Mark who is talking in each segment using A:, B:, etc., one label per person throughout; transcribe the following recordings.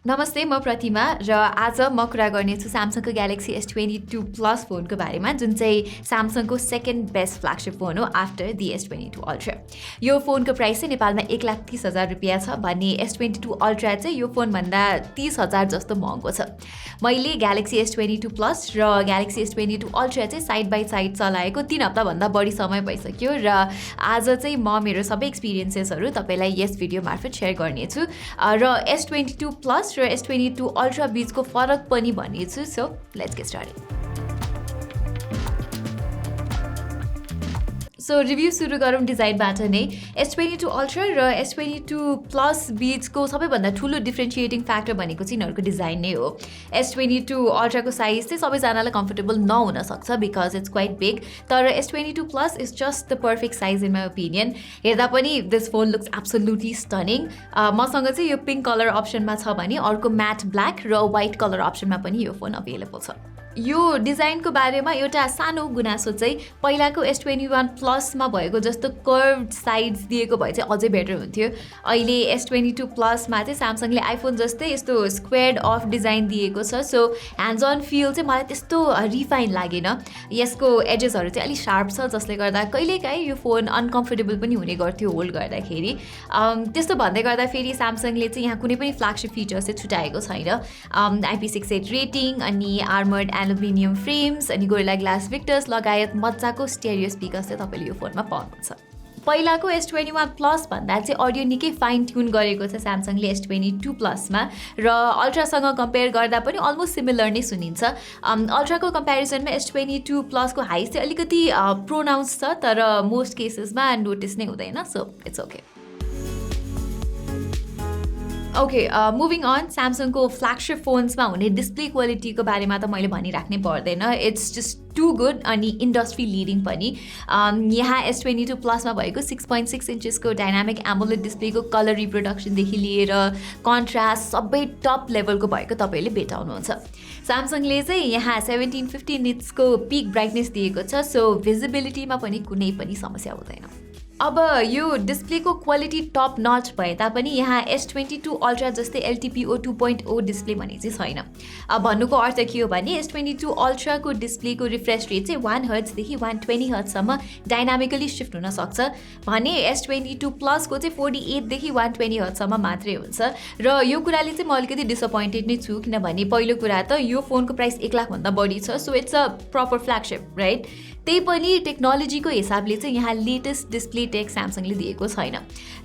A: नमस्ते, म प्रतिमा र आज म कुरा गर्नेछु Samsungको Galaxy S22 Plus फोनको बारेमा, जुन चाहिँ Samsungको सेकेन्ड बेस्ट फ्ल्यागशिप फोन हो आफ्टर दि S22 Ultra। यो फोनको प्राइस चाहिँ नेपालमा 1,30,000 रुपियाँ छ भने S22 Ultra चाहिँ यो फोनभन्दा 30,000 जस्तो महँगो छ। मैले Galaxy S22 Plus र Galaxy S22 Ultra चाहिँ साइड बाई साइड चलाएको 3 हप्ताभन्दा बढी समय भइसक्यो र आज चाहिँ म मेरो सबै एक्सपिरियन्सेसहरू तपाईँलाई यस भिडियो मार्फत सेयर गर्नेछु र S22 Plus र S22 Ultra बीचको फरक पनि भन्नेछु। So let's get started. So review सुरु गरौँ डिजाइनबाट नै। S22 Ultra र S22 Plus बीचको सबैभन्दा ठुलो डिफ्रेन्सिएटिङ फ्याक्टर भनेको चाहिँ यिनीहरूको डिजाइन नै हो। S22 Ultra को साइज चाहिँ सबैजनालाई कम्फर्टेबल नहुन सक्छ बिकज इट्स क्वाइट बिग, तर S22 Plus is just the perfect size in my opinion. हेर्दा पनि दिस फोन लुक्स एब्सोल्युटली स्टनिङ। मसँग चाहिँ यो पिङ्क कलर अप्सनमा छ भने अर्को म्याट ब्ल्याक र व्हाइट कलर अप्सनमा पनि यो फोन अभाइलेबल छ। यो डिजाइनको बारेमा एउटा सानो गुनासो चाहिँ पहिलाको S21 Plusमा भएको जस्तो कर्भड साइड्स दिएको भए चाहिँ अझै बेटर हुन्थ्यो। अहिले S22 Plusमा चाहिँ स्यामसङले आइफोन जस्तै यस्तो स्क्वेयर्ड अफ डिजाइन दिएको छ। सो ह्यान्ड्स अन फिल चाहिँ मलाई त्यस्तो रिफाइन लागेन। यसको एजेसहरू चाहिँ अलिक शार्प छ जसले गर्दा कहिलेकाहीँ यो फोन अनकम्फर्टेबल पनि हुने गर्थ्यो होल्ड गर्दाखेरि। त्यस्तो भन्दै गर्दा फेरि स्यामसङले चाहिँ यहाँ कुनै पनि फ्ल्यागशिप फिचर्स चाहिँ छुट्याएको छैन। IP68 रेटिङ अनि आर्मर्ड एल्युमिनियम फ्रेम्स अनि गोरिल्ला ग्लास विक्टर्स लगायत मजाको स्टेरियो स्पिकर्स चाहिँ तपाईँले यो फोनमा पाउनुहुन्छ। पहिलाको S21 Plus भन्दा चाहिँ अडियो निकै फाइन ट्युन गरेको छ स्यामसङले S22 Plusमा र अल्ट्रासँग कम्पेयर गर्दा पनि अलमोस्ट सिमिलर नै सुनिन्छ। अल्ट्राको कम्पेरिजनमा S22 Plusको हाइस चाहिँ अलिकति प्रोनाउन्स छ, तर मोस्ट केसेसमा नोटिस नै हुँदैन। So it's okay. Okay, moving on. स्यामसङको फ्ल्यागशिप फोन्समा हुने डिस्प्ले क्वालिटीको बारेमा त मैले भनिराख्नै पर्दैन। इट्स जस्ट टु गुड अनि इन्डस्ट्री लिडिङ पनि। यहाँ S22 Plusमा भएको 6.6 इन्चेसको डाइनामिक एमोलेड डिस्प्लेको कलर रिप्रोडक्सनदेखि लिएर कन्ट्रास्ट सबै टप लेभलको भएको तपाईँले भेटाउनुहुन्छ। स्यामसङले चाहिँ यहाँ 1750 निट्सको पिक ब्राइटनेस दिएको छ, सो भिजिबिलिटीमा पनि कुनै पनि समस्या हुँदैन। अब यो डिस्प्लेको क्वालिटी टप नच भए तापनि यहाँ S22 Ultra जस्तै LTPO 2.0 डिस्प्ले भने चाहिँ छैन। भन्नुको अर्थ के हो भने S22 Ultraको डिस्प्लेको रिफ्रेस रेट चाहिँ 1 हर्ट्जदेखि 120 हर्ट्जसम्म डाइनामिकली सिफ्ट हुन सक्छ भने S22 Plusको चाहिँ 48देखि 120 हर्ट्जसम्म मात्रै हुन्छ। र यो कुराले चाहिँ म अलिकति डिसअपोइन्टेड नै छु, किनभने पहिलो कुरा त यो फोनको प्राइस 1 लाखभन्दा बढी छ। So it's a proper flagship, right? त्यही पनि टेक्नोलोजीको हिसाबले चाहिँ यहाँ लेटेस्ट डिस्प्ले टेक स्यामसङले दिएको छैन।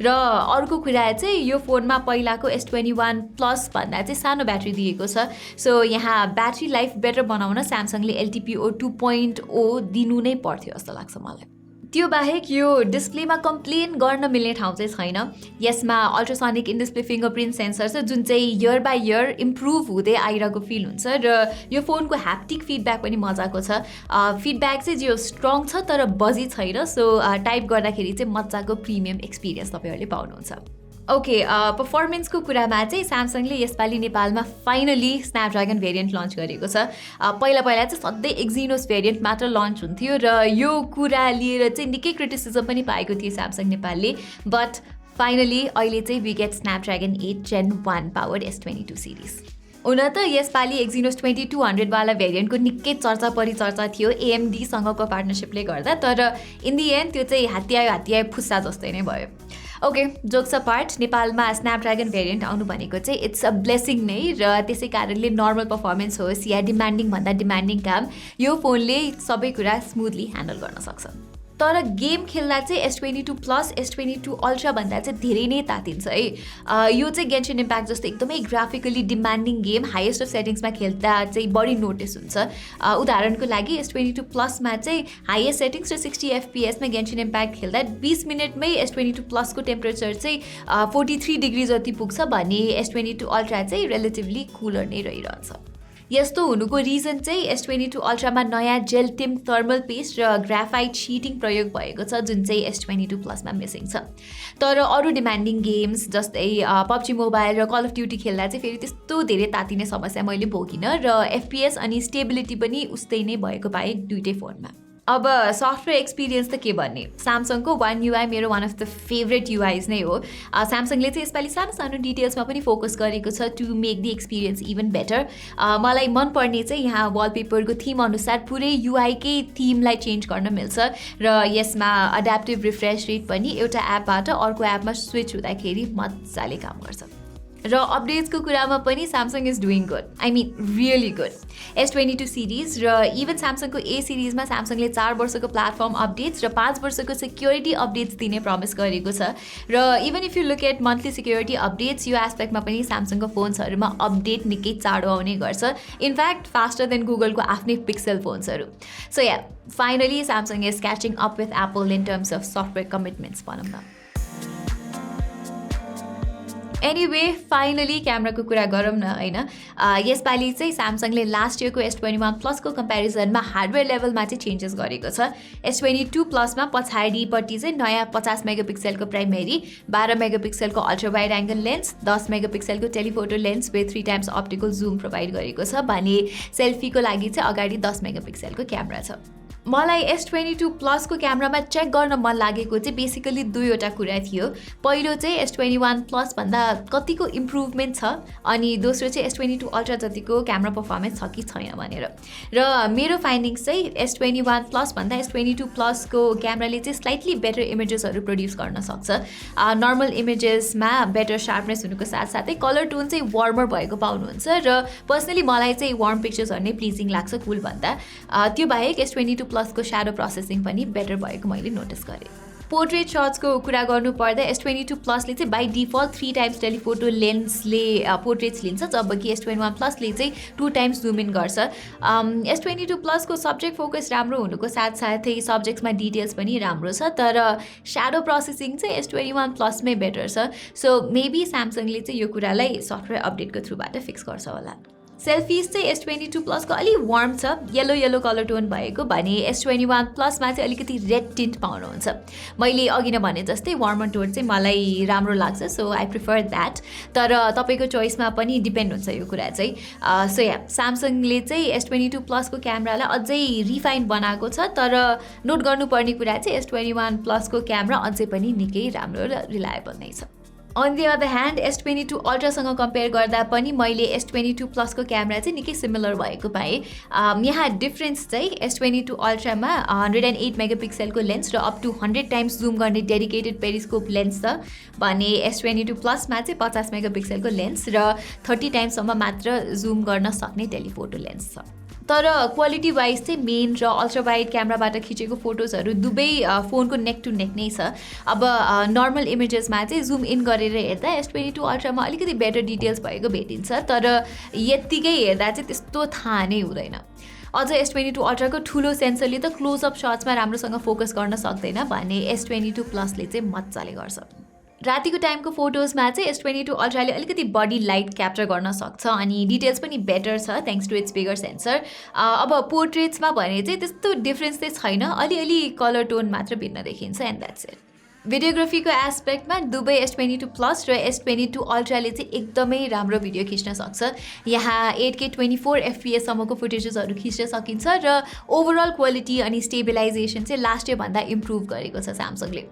A: र अर्को कुरा चाहिँ यो फोनमा पहिलाको S21 Plus भन्दा चाहिँ सानो ब्याट्री दिएको छ। सो यहाँ ब्याट्री लाइफ बेटर बनाउन स्यामसङले LTPO 2.0 दिनु नै पर्थ्यो जस्तो लाग्छ मलाई। त्यो बाहेक यो डिस्प्लेमा कम्प्लेन गर्न मिल्ने ठाउँ चाहिँ छैन। यसमा ultrasonic in display fingerprint sensor छ जुन चाहिँ इयर बाई इयर इम्प्रुभ हुँदै आइरहेको फिल हुन्छ र यो फोनको ह्याप्टिक फिडब्याक पनि मजाको छ। फिडब्याक चाहिँ जो स्ट्रङ छ तर बजी छैन। सो टाइप गर्दाखेरि चाहिँ मजाको प्रिमियम एक्सपिरियन्स तपाईँहरूले पाउनुहुन्छ। ओके, पर्फर्मेन्सको कुरामा चाहिँ स्यामसङले यसपालि नेपालमा फाइनली स्न्यापड्रागन भेरिएन्ट लन्च गरेको छ। पहिला चाहिँ सधैँ एक्जिनोस भेरिएन्ट मात्र लन्च हुन्थ्यो र यो कुरा लिएर चाहिँ निकै क्रिटिसिजम पनि पाएको थियो स्यामसङ नेपालले। बट फाइनली अहिले चाहिँ we get Snapdragon 8 Gen 1 powered S22 series. हुन त यसपालि एक्जिनोस 2200 वाला भेरिएन्टको निकै चर्चा परिचर्चा थियो AMDसँगको पार्टनरसिपले गर्दा, तर इन दी एन्ड त्यो चाहिँ हात्याए फुस्सा जस्तै नै भयो। ओके, जोक्स अपार्ट, नेपालमा स्न्यापड्रागन भेरिएन्ट आउनु भनेको चाहिँ इट्स अ ब्लेसिङ नै, र त्यसै कारणले नर्मल पर्फर्मेन्स होस् या डिमान्डिङ भन्दा डिमान्डिङ काम, यो फोनले सबै कुरा स्मुथली ह्यान्डल गर्न सक्छ। तर गेम खेल्दा चाहिँ S22 Plus S22 Ultra भन्दा चाहिँ धेरै नै तातिन्छ है। यो चाहिँ गेन्शिन इम्प्याक्ट जस्तो एकदमै graphically demanding game highest of सेटिङ्समा खेल्दा चाहिँ बढी नोटिस हुन्छ। उदाहरणको लागि S22 Plusमा चाहिँ हाइएस्ट सेटिङ्स र 60 FPS मा गेन्शिन इम्प्याक्ट खेल्दा 20 मिनटमै S22 Plusको टेम्परेचर चाहिँ 43 डिग्री जति पुग्छ भने S22 Ultra चाहिँ रिलेटिभली कुलर नै रहिरहन्छ। यस्तो हुनुको रिजन चाहिँ S22 Ultraमा नयाँ जेल टिम थर्मल पेस्ट र ग्राफाइट शीटिङ प्रयोग भएको छ जुन चाहिँ S22 Plusमा मिसिङ छ। तर अरू डिमान्डिङ गेम्स जस्तै PUBG मोबाइल र कल अफ ड्युटी खेल्दा चाहिँ फेरि त्यस्तो धेरै तातिने समस्या मैले भोगिनँ र FPS अनि स्टेबिलिटी पनि उस्तै नै भएको पाएँ दुईटै फोनमा। अब सफ्टवेयर एक्सपिरियन्स त के भन्ने स्यामसङको One UI मेरो वान अफ द फेभरेट युआइज नै हो स्यामसङले चाहिँ यसपालि सानो सानो डिटेल्समा पनि फोकस गरेको छ to make the experience even better मलाई मनपर्ने चाहिँ यहाँ वालपेपरको थिम अनुसार पुरै युआईकै थिमलाई चेन्ज गर्न मिल्छ र यसमा एड्याप्टिभ रिफ्रेस रेट पनि एउटा एपबाट अर्को एपमा स्विच हुँदाखेरि मजाले काम गर्छ र अपडेट्सको कुरामा पनि Samsung is doing good I mean really good S22 series र इभन स्यामसङको A सिरिजमा स्यामसङले 4 वर्षको प्लेटफर्म अपडेट्स र 5 वर्षको सेक्युरिटी अपडेट्स दिने प्रमिस गरेको छ र even if you look at monthly security updates यो एस्पेक्टमा पनि स्यामसङको फोन्सहरूमा अपडेट निकै चाँडो आउने गर्छ इनफ्याक्ट फास्टर देन गुगलको आफ्नै पिक्सल फोन्सहरू so yeah finally Samsung is catching up with Apple in terms of software commitments भनौँ न एनिवे फाइनली क्यामेराको कुरा गरौँ न होइन यसपालि चाहिँ स्यामसङले लास्ट इयरको S21 प्लसको कम्पेरिजनमा हार्डवेयर लेभलमा चाहिँ चेन्जेस गरेको छ S22 प्लसमा पछाडिपट्टि चाहिँ नयाँ 50 मेगापिक्सलको प्राइमेरी 12 मेगापिक्सलको अल्ट्रा वाइड एङ्गल लेन्स 10 मेगापिक्सलको telephoto lens with 3 times optical zoom provide गरेको छ भने सेल्फीको लागि चाहिँ अगाडि 10 मेगापिक्सलको क्यामेरा छ मलाई S22 प्लसको क्यामेरामा चेक गर्न मन लागेको चाहिँ बेसिकली दुईवटा कुरा थियो पहिलो चाहिँ S21 प्लस भन्दा कतिको इम्प्रुभमेन्ट छ अनि दोस्रो चाहिँ S22 अल्ट्रा जतिको क्यामेरा पर्फर्मेन्स छ कि छैन भनेर र मेरो फाइन्डिङ्स चाहिँ S21 प्लस भन्दा S22 प्लसको क्यामेराले चाहिँ स्लाइटली बेटर इमेजेसहरू प्रड्युस गर्न सक्छ नर्मल इमेजेसमा बेटर सार्पनेस हुनुको साथसाथै कलर टोन चाहिँ वार्मर भएको पाउनुहुन्छ र पर्सनली मलाई चाहिँ वार्म पिक्चर्सहरू नै प्लिजिङ लाग्छ कुल भन्दा त्यो बाहेक S22 प्लसको स्याडो प्रोसेसिङ पनि बेटर भएको मैले नोटिस गरेँ पोर्ट्रेट शट्सको कुरा गर्नुपर्दा S22 प्लसले चाहिँ बाई डिफल्ट 3 टाइम्स टेलिफोटो लेन्सले पोर्ट्रेट्स लिन्छ जबकि S21 प्लसले चाहिँ 2 टाइम्स जुम इन गर्छ S22 प्लसको सब्जेक्ट फोकस राम्रो हुनुको साथसाथै सब्जेक्ट्समा डिटेल्स पनि राम्रो छ तर स्याडो प्रोसेसिङ चाहिँ S21 प्लसमै बेटर छ सो मेबी स्यामसङले चाहिँ यो कुरालाई सफ्टवेयर अपडेटको थ्रुबाट फिक्स गर्छ होला सेल्फिज चाहिँ S22 प्लसको अलि वार्म छ येलो कलर टोन भएको भने S21 प्लसमा चाहिँ अलिकति रेड टिन्ट पाउनुहुन्छ मैले अघि नै भने जस्तै वार्मर टोन चाहिँ मलाई राम्रो लाग्छ सो आई प्रिफर द्याट तर तपाईँको चोइसमा पनि डिपेन्ड हुन्छ यो कुरा चाहिँ सो या स्यामसङले चाहिँ S22 प्लसको क्यामेरालाई अझै रिफाइन बनाएको छ तर नोट गर्नुपर्ने कुरा चाहिँ S21 प्लसको क्यामेरा अझै पनि निकै राम्रो र रिलायबल नै छ on the other hand S22 अल्ट्रासँग कम्पेयर गर्दा पनि मैले S22 प्लसको क्यामेरा चाहिँ निकै सिमिलर भएको पाएँ यहाँ डिफ्रेन्स चाहिँ S22 अल्ट्रामा 108 मेगापिक्सलको लेन्स र अप टु 100 टाइम्स जुम गर्ने डेडिकेटेड पेरिस्कोप लेन्स छ भने S22 प्लसमा चाहिँ 50 मेगापिक्सलको लेन्स र 30 टाइम्ससम्म मात्र जुम गर्न सक्ने टेलिफोटो लेन्स छ तर क्वालिटी वाइज चाहिँ मेन र अल्ट्रा वाइड क्यामेराबाट खिचेको फोटोजहरू दुवै फोनको नेक टु नेक नै छ अब नर्मल इमेजेसमा चाहिँ जुम इन गरेर हेर्दा S22 अल्ट्रामा अलिकति बेटर डिटेल्स भएको भेटिन्छ तर यत्तिकै हेर्दा चाहिँ त्यस्तो थाहा नै हुँदैन अझ S22 अल्ट्राको ठुलो सेन्सरले त क्लोजअप सट्समा राम्रोसँग फोकस गर्न सक्दैन भने S22 प्लसले चाहिँ मजाले गर्छ रातिको टाइमको फोटोजमा चाहिँ S22 अल्ट्राले अलिकति बडी लाइट क्याप्चर गर्न सक्छ अनि डिटेल्स पनि बेटर छ thanks to its bigger sensor अब पोर्ट्रेट्समा भने चाहिँ त्यस्तो डिफ्रेन्स चाहिँ छैन अलिअलि कलर टोन मात्र भिन्न देखिन्छ एन्ड द्याट्स इट भिडियोग्राफीको एस्पेक्टमा दुवै S22 प्लस र S22 अल्ट्राले चाहिँ एकदमै राम्रो भिडियो खिच्न सक्छ यहाँ 8K 24 FPS सम्मको फुटेजेसहरू खिच्न सकिन्छ र ओभरअल क्वालिटी अनि स्टेबिलाइजेसन चाहिँ लास्ट इयरभन्दा इम्प्रुभ गरेको छ स्यामसङले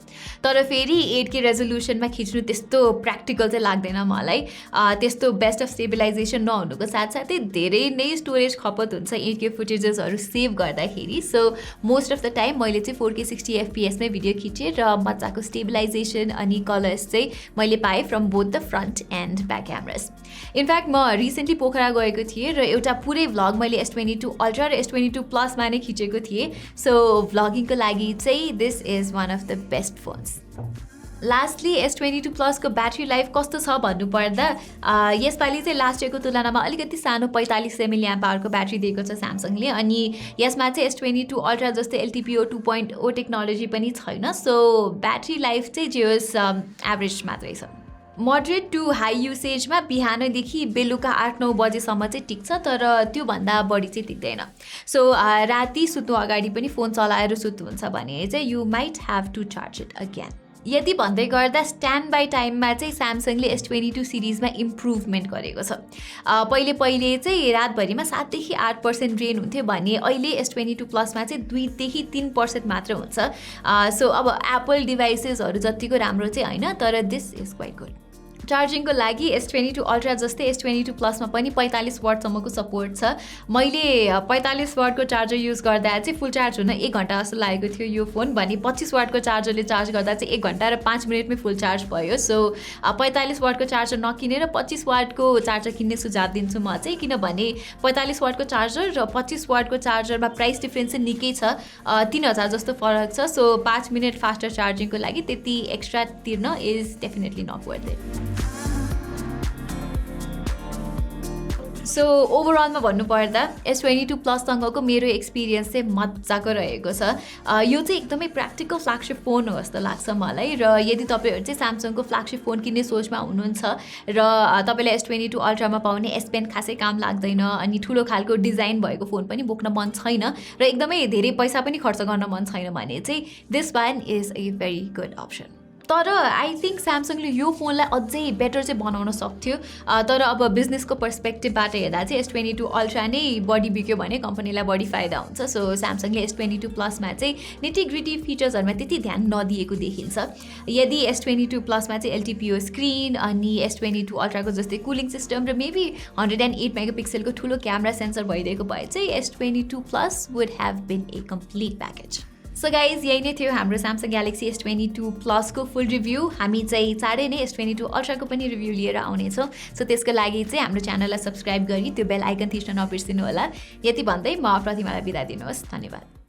A: तर फेरि 8K रेजोल्युसनमा खिच्नु त्यस्तो प्र्याक्टिकल चाहिँ लाग्दैन मलाई त्यस्तो बेस्ट अफ स्टेबिलाइजेसन नहुनुको साथसाथै धेरै नै स्टोरेज खपत हुन्छ 8K फुटेजेसहरू सेभ गर्दाखेरि so most of the time मैले चाहिँ 4K 60 FPSमै भिडियो खिचेँ र मजाको स्टेबिलाइजेसन अनि कलर्स चाहिँ मैले पाएँ from both the front and back cameras in fact म रिसेन्टली पोखरा गएको थिएँ र एउटा पुरै भ्लग मैले S22 अल्ट्रा र S22 प्लसमा नै खिचेको थिएँ सो भ्लगिङको लागि चाहिँ this is one of the best phones lastly S22 प्लसको ब्याट्री लाइफ कस्तो छ भन्नुपर्दा यसपालि चाहिँ लास्ट इयरको तुलनामा अलिकति सानो 4500 mAhको ब्याट्री दिएको छ स्यामसङले अनि यसमा चाहिँ S22 अल्ट्रा जस्तै LTPO 2.0 टेक्नोलोजी पनि छैन सो ब्याट्री लाइफ चाहिँ जे होस् एभरेज मात्रै छ मोडरेट टु हाई युसेजमा बिहानदेखि बेलुका 8-9 बजेसम्म चाहिँ टिक्छ तर त्योभन्दा बढी चाहिँ टिक्दैन सो राति सुत्नु अगाडि पनि फोन चलाएर सुत्नुहुन्छ भने चाहिँ you might have to charge it again यति भन्दै गर्दा स्ट्यान्ड बाई टाइममा चाहिँ स्यामसङले S22 सिरिजमा इम्प्रुभमेन्ट गरेको छ। पहिले चाहिँ रातभरिमा 7 देखि 8% ड्रेन हुन्थ्यो भने अहिले S22 प्लसमा चाहिँ 2 देखि 3% मात्र हुन्छ। सो अब एप्पल डिभाइसेसहरू जतिको राम्रो चाहिँ होइन, तर दिस इज क्वाइट गुड। चार्जिङको लागि S22 अल्ट्रा जस्तै S22 प्लसमा पनि 45 वाटसम्मको सपोर्ट छ। मैले 45 वाटको चार्जर युज गर्दा चाहिँ फुल चार्ज हुन 1 घन्टा जस्तो लागेको थियो यो फोन, भने 25 वाटको चार्जरले चार्ज गर्दा चाहिँ 1 घन्टा र 5 मिनटमै फुल चार्ज भयो। सो 45 वाटको चार्जर नकिनेर 25 वाटको चार्जर किन्ने सुझाव दिन्छु म चाहिँ, किनभने 45 वाटको चार्जर र 25 वाटको चार्जरमा प्राइस डिफ्रेन्स चाहिँ निकै छ, 3000 जस्तो फरक छ। सो 5 मिनट फास्टर चार्जिङको लागि त्यति एक्स्ट्रा तिर्न is definitely not worth it. So ओभरअलमा भन्नुपर्दा S22 प्लससँगको मेरो एक्सपिरियन्स चाहिँ मजाको रहेको छ। यो चाहिँ एकदमै प्र्याक्टिकल फ्ल्यागसिप फोन हो जस्तो लाग्छ मलाई, र यदि तपाईँहरू चाहिँ स्यामसङको फ्ल्यागसिप फोन किन्ने सोचमा हुनुहुन्छ र तपाईँलाई S22 अल्ट्रामा पाउने S पेन खासै काम लाग्दैन अनि ठुलो खालको डिजाइन भएको फोन पनि बोक्न मन छैन र एकदमै धेरै पैसा पनि खर्च गर्न मन छैन भने चाहिँ this one is a very good option. तर आई थिङ्क स्यामसङले यो फोनलाई अझै बेटर चाहिँ बनाउन सक्थ्यो, तर अब बिजनेसको पर्सपेक्टिभबाट हेर्दा चाहिँ S22 अल्ट्रा नै बढी बिक्यो भने कम्पनीलाई बढी फाइदा हुन्छ। सो स्यामसङले S22 प्लसमा चाहिँ निटी ग्रिटी फिचर्सहरूमा त्यति ध्यान नदिएको देखिन्छ। यदि S22 प्लसमा चाहिँ LTPO स्क्रिन अनि S22 अल्ट्राको जस्तै कुलिङ सिस्टम र मेबी 108 मेगापिक्सलको ठुलो क्यामेरा सेन्सर भइदिएको भए चाहिँ S22 plus would have been a complete package. So guys, यही नै थियो हाम्रो Samsung Galaxy S22 प्लसको फुल रिभ्यू। हामी चाहिँ चाँडै नै S22 अल्ट्राको पनि रिभ्यू लिएर आउनेछौँ। सो त्यसको लागि चाहिँ हाम्रो च्यानललाई सब्सक्राइब गरी त्यो बेल आइकन थिच्न नबिर्सिनु होला। यति भन्दै म प्रतिमालाई बिदा दिनुहोस्। धन्यवाद।